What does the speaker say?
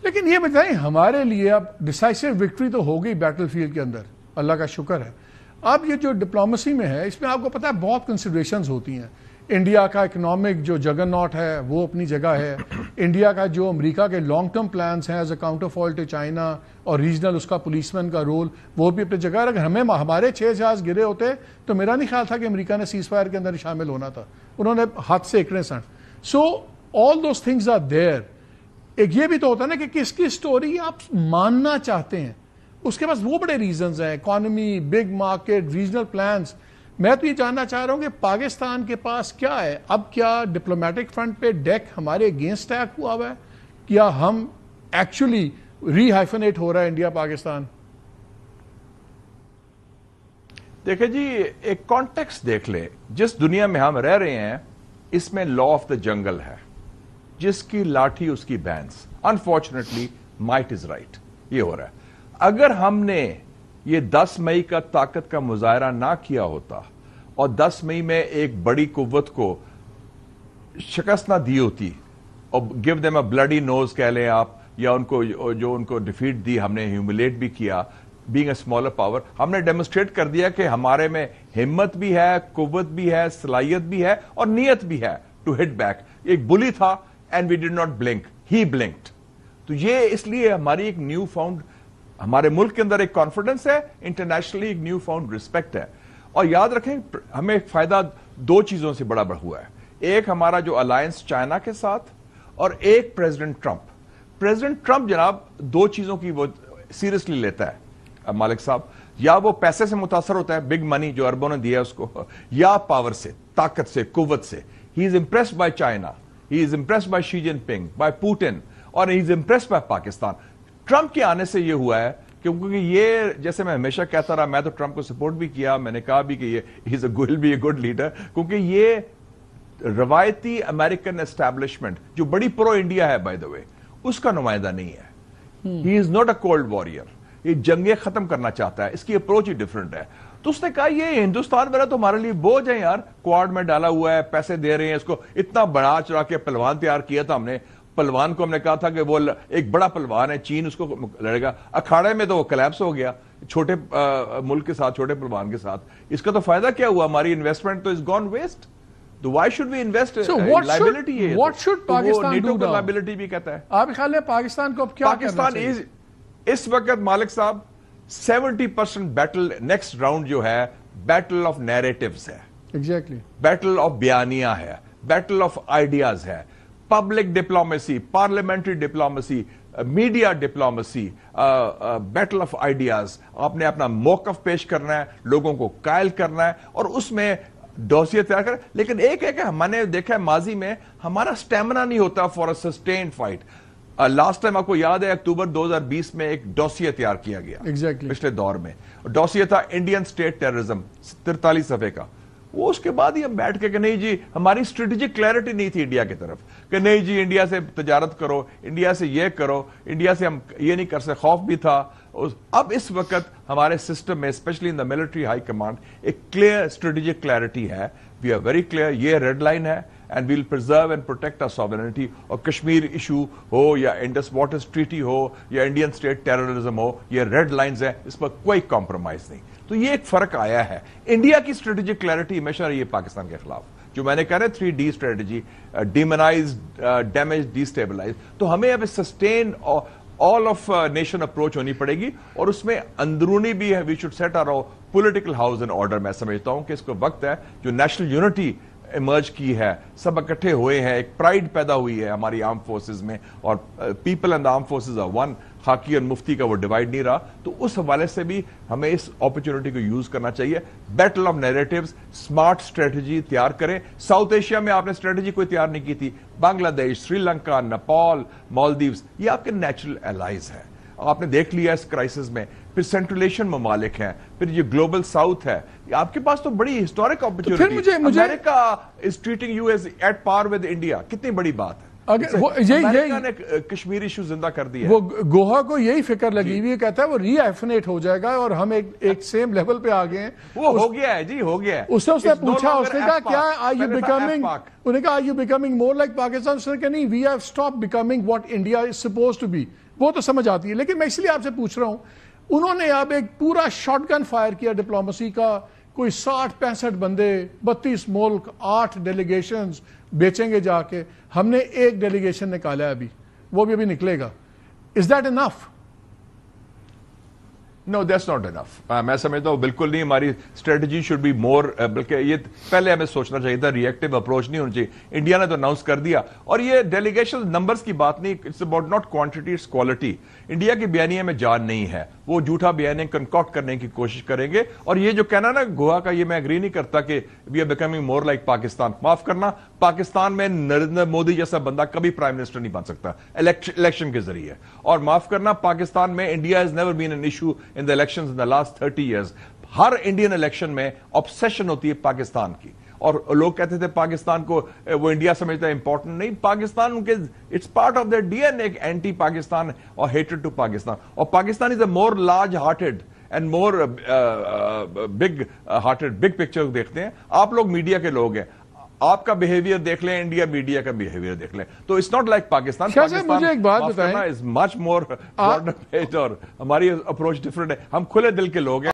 لیکن یہ بتائیں ہمارے لیے اب ڈیسائسو وکٹری تو ہو گئی بیٹل فیلڈ کے اندر، اللہ کا شکر ہے. اب یہ جو ڈپلومسی میں ہے اس میں آپ کو پتہ ہے بہت کنسیڈریشنز ہوتی ہیں. انڈیا کا اکنامک جو جگن ناٹ ہے وہ اپنی جگہ ہے، انڈیا کا جو امریکہ کے لانگ ٹرم پلانز ہیں as a counter fall to China اور ریجنل اس کا پولیس مین کا رول وہ بھی اپنی جگہ. اگر ہمارے 6 جہاز گرے ہوتے تو میرا نہیں خیال تھا کہ امریکہ نے سیز فائر کے اندر شامل ہونا تھا، انہوں نے ہاتھ سے اکڑے سن. So all those things are there. ایک یہ بھی تو ہوتا ہے نا کہ کس کی سٹوری آپ ماننا چاہتے ہیں، اس کے پاس وہ بڑے ریزنز ہیں، economy, big market, regional plans. میں تو یہ جاننا چاہ رہا ہوں کہ پاکستان کے پاس کیا ہے اب؟ کیا ڈپلومیٹک فرنٹ پہ ڈیک ہمارے اگینسٹ ایک ہوا ہوا ہے؟ کیا ہم ایکچولی ری ہائفنیٹ ہو رہا ہے انڈیا پاکستان؟ دیکھیں جی، ایک کانٹیکسٹ دیکھ لیں. جس دنیا میں ہم رہ رہے ہیں اس میں لا آف دا جنگل ہے، جس کی لاٹھی اس کی بینس. انفارچونیٹلی مائٹ از رائٹ، یہ ہو رہا ہے. اگر ہم نے یہ 10 مئی کا طاقت کا مظاہرہ نہ کیا ہوتا اور 10 مئی میں ایک بڑی قوت کو شکست نہ دی ہوتی اور گیو دیم اے بلڈی نوز کہہ لیں آپ، یا ان کو جو ان کو ڈیفیٹ دی ہم نے، ہیوملیٹ بھی کیا، بینگ اے اسمالر پاور، ہم نے ڈیمونسٹریٹ کر دیا کہ ہمارے میں ہمت بھی ہے، قوت بھی ہے، صلاحیت بھی ہے اور نیت بھی ہے to hit back. Eyeball تھا and we did not blink, he blinked. تو یہ اس لیے ہماری ایک نیو فاؤنڈ، ہمارے ملک کے اندر ایک کانفیڈنس ہے، انٹرنیشنلی ایک نیو فاؤنڈ ریسپیکٹ ہے. اور یاد رکھیں ہمیں ایک فائدہ 2 چیزوں سے بڑا ہوا ہے. ایک ہمارا جو الائنس چائنا کے ساتھ، اور ایک پریزیڈنٹ ٹرمپ. پریزیڈنٹ ٹرمپ جناب 2 چیزوں کی وہ سیریسلی لیتا ہے مالک صاحب. یا وہ پیسے سے متاثر ہوتا ہے، بگ منی جو اربوں نے دیا اس کو، یا پاور سے، طاقت سے، قوت سے. He is impressed by China, he is impressed by Xi Jinping, by Putin, اور he is impressed by Pakistan. Trump کے آنے سے یہ ہوا ہے کیونکہ یہ، جیسے میں ہمیشہ کہتا رہا، میں تو ٹرمپ کو سپورٹ بھی کیا، میں نے کہا بھی کہ یہ will be a good leader, کیونکہ یہ روایتی امریکن اسٹیبلشمنٹ جو بڑی پرو انڈیا ہے بائی دا وے، اس کا نمائندہ نہیں ہے. He is not a cold warrior. یہ جنگیں ختم کرنا چاہتا ہے، اس کی اپروچ ہی ڈفرنٹ ہے. تو اس نے کہا یہ ہندوستان میرا تو ہمارے لیے بوجھ ہے یار، کوارڈ میں ڈالا ہوا ہے، پیسے دے رہے ہیں اس کو، اتنا بڑا چڑھا کے پہلوان تیار کیا تھا ہم نے. پہلوان کو ہم نے کہا تھا کہ وہ ایک بڑا پہلوان ہے، چین اس کو لڑے گا. اکھاڑے میں تو وہ کلیپس ہو گیا چھوٹے ملک کے ساتھ، چھوٹے پہلوان کے ساتھ. اس کا تو فائدہ کیا ہوا؟ ہماری انویسٹمنٹ تو از گون ویسٹ. تو why should we invest? Liability, what should Pakistan do? Liability بھی کہتا ہے. آپ خیال ہے پاکستان کو اب کیا کرنا چاہیے؟ پاکستان اس وقت مالک صاحب 70% بیٹل، نیکسٹ راؤنڈ جو ہے بیٹل آف نیریٹیوز ہے، ایگزیکٹلی بیٹل آف بیانیہ ہے، بیٹل آف آئیڈیاز ہے. Public diplomacy, parliamentary diplomacy, media diplomacy, battle of ideas. آپ نے اپنا موقف پیش کرنا ہے، لوگوں کو قائل کرنا ہے اور اس میں ڈوسیے تیار کریں. لیکن ایک ہے کہ ہم نے دیکھا ہے ماضی میں ہمارا سٹیمنا نہیں ہوتا for a sustained fight. Last time آپ کو یاد ہے اکتوبر 2020 میں ایک ڈوسیے تیار کیا گیا پچھلے دور میں. ڈوسیے تھا انڈین سٹیٹ ٹیررزم، 43 صفحے کا. وہ اس کے بعد ہی ہم بیٹھ کے کہ نہیں جی، ہماری اسٹریٹجک کلیئرٹی نہیں تھی انڈیا کی طرف کہ نہیں جی انڈیا سے تجارت کرو، انڈیا سے یہ کرو، انڈیا سے ہم یہ نہیں کر سکتے. خوف بھی تھا. اب اس وقت ہمارے سسٹم میں specially in the military high command ایک کلیئر اسٹریٹجک کلیئرٹی ہے. وی آر ویری کلیئر، یہ ریڈ لائن ہے and we'll preserve and protect our sovereignty. اور کشمیر ایشو ہو یا انڈس واٹرز ٹریٹی ہو یا انڈین اسٹیٹ ٹیررزم ہو، یہ ریڈ لائنز ہیں، اس پر کوئی کمپرومائز نہیں. تو یہ ایک فرق آیا ہے. انڈیا کی اسٹریٹجک کلیئرٹی ہمیشہ رہی ہے پاکستان کے خلاف، جو میں نے کہا نا 3D strategy, demonize, damage, destabilize. تو ہمیں اب sustain all of nation approach ہونی پڑے گی، اور اس میں اندرونی بھی ہے. We should set our political house in order. میں سمجھتا ہوں کہ اس کو وقت ہے جو نیشنل یونٹی ایمرج کی ہے، سب اکٹھے ہوئے ہیں، ایک پرائڈ پیدا ہوئی ہے ہماری آرم فورسز میں، اور people and arm forces are one. خاکی اور مفتی کا وہ ڈیوائڈ نہیں رہا. تو اس حوالے سے بھی ہمیں اس اپرچونٹی کو یوز کرنا چاہیے. Battle of narratives, smart strategy تیار کریں. ساؤتھ ایشیا میں آپ نے اسٹریٹجی کوئی تیار نہیں کی تھی. بنگلہ دیش، سری لنکا، نیپال، مالدیوز، یہ آپ کے نیچرل الائز ہیں. آپ نے دیکھ لیا اس کرائسس میں. پھر سینٹرل ایشین ممالک ہیں، پھر یہ گلوبل ساؤتھ ہے. آپ کے پاس تو بڑی ہسٹورک اپرچونٹی. امریکہ is treating you as at par with India. کتنی بڑی بات ہے. اگر یہ نے کشمیر ایشو زندہ کر دیا. وہ گوہا کو یہی فکر لگی ہوئی ہے, کہتا ہے وہ ری ایفنیٹ ہو جائے گا اور ہم ایک سیم لیول پہ آ گئے ہیں. وہ ہو گیا ہے جی, ہو گیا ہے. اس نے پوچھا, اس نے کہا کیا آر یو بیکمنگ, انہوں نے کہا are you becoming more like Pakistan, اس نے کہا نہیں, we have stop becoming what India is suppose to be. وہ تو سمجھ آتی ہے, لیکن میں اس لیے آپ سے پوچھ رہا ہوں, انہوں نے اب ایک پورا شاٹ گن فائر کیا ڈپلومسی کا, کوئی 60-65 بندے, 32 ملک, 8 ڈیلیگیشنز بیچیں گے جا کے. ہم نے ایک ڈیلیگیشن نکالا ہے ابھی, وہ بھی ابھی نکلے گا. Is that enough? No, that's not enough. میں سمجھتا ہوں بالکل نہیں. ہماری اسٹریٹجی شوڈ بی مور, بلکہ یہ پہلے ہمیں سوچنا چاہیے تھا, ریئیکٹو اپروچ نہیں ہونی چاہیے. انڈیا نے تو اناؤنس کر دیا, اور یہ ڈیلیگیشن نمبرز کی بات نہیں, it's about not quantity, it's quality. India کی بیانیے میں جان نہیں ہے, وہ جھوٹا بیانیہ کنکاٹ کرنے کی کوشش کریں گے. اور یہ جو کہنا نا گوہا کا, یہ میں اگری نہیں کرتا کہ we are becoming more like Pakistan. معاف کرنا, پاکستان میں نریندر مودی جیسا بندہ کبھی پرائم منسٹر نہیں بن سکتا الیکشن کے ذریعے. اور معاف کرنا, پاکستان میں India has never been an issue in the elections in the last 30 years. Hare Indian election میں obsession ہوتی ہے پاکستان کی, اور لوگ کہتے تھے پاکستان کو وہ انڈیا سمجھتا ہے امپورٹنٹ. نہیں, پاکستان ان کے it's part of their D N A, anti Pakistan اور ہیٹریڈ ٹو پاکستان. اور Pakistan is a more large hearted and more big hearted, big picture دیکھتے ہیں. آپ لوگ میڈیا کے لوگ ہیں, آپ کا بیہیویئر دیکھ لیں, انڈیا میڈیا کا بیہیویئر دیکھ لیں, تو اٹس ناٹ لائک پاکستان. مجھے ایک بات بتائیں, از مچ مور, اور ہماری اپروچ ڈفرنٹ ہے. ہم کھلے دل کے لوگ ہیں.